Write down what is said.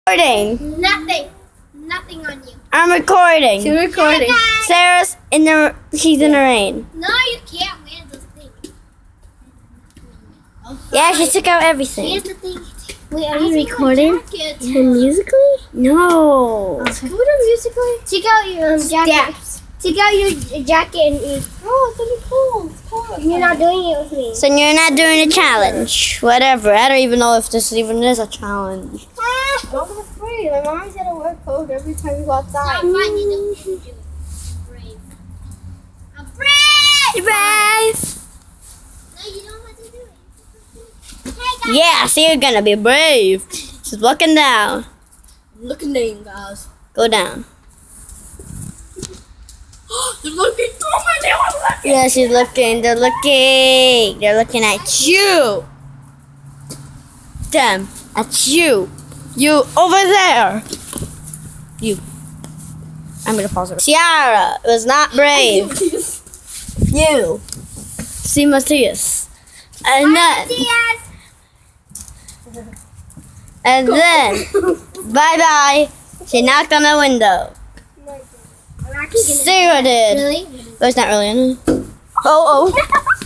Recording. Nothing on you. I'm recording. She's recording. Sarah's she's in the rain. No, you can't wear those things. Yeah, she took out everything. Here's the thing. Wait, are you recording? And Musically? No. Can we do musically? take out your jacket. Take out your jacket and Oh, it's really cool. It's cold. you're not doing it with me. So you're not doing a challenge. Whatever. I don't even know if this even is a challenge. Don't be afraid. My mom said to wear clothes every time you go outside. I'm fine, you don't do it. Brave. I'm brave! Brave. No, you don't have to do it. Hey, guys. Yeah, so you're gonna be brave. She's looking down. Look at name, guys. Go down. They're looking. Oh my, they are looking. Yeah, she's looking. They're looking. They're looking at you. Them. At you. You over there. You. I'm gonna pause it. Ciara was not brave. You. See Matthias. And then, bye bye. She knocked on the window. I'm actually gonna Sarah did. Really? But it's not really. Oh.